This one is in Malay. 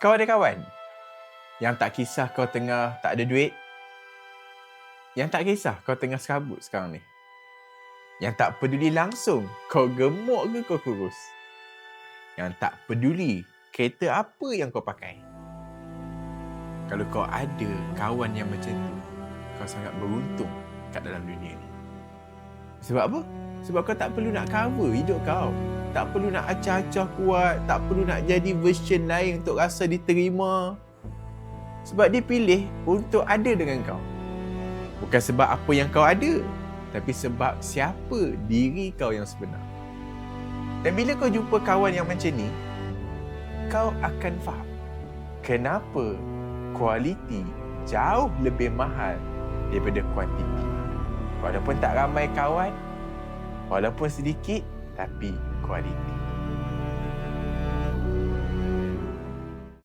Kau ada kawan yang tak kisah kau tengah tak ada duit, yang tak kisah kau tengah serabut sekarang ni, yang tak peduli langsung kau gemuk ke kau kurus, yang tak peduli kereta apa yang kau pakai. Kalau kau ada kawan yang macam tu, kau sangat beruntung kat dalam dunia ni. Sebab apa? Sebab kau tak perlu nak cover hidup kau. Tak perlu nak acah-acah kuat. Tak perlu nak jadi version lain untuk rasa diterima. Sebab dia pilih untuk ada dengan kau. Bukan sebab apa yang kau ada, tapi sebab siapa diri kau yang sebenar. Dan bila kau jumpa kawan yang macam ni, kau akan faham kenapa kualiti jauh lebih mahal daripada kuantiti. Walaupun tak ramai kawan, walaupun sedikit, tapi kualiti.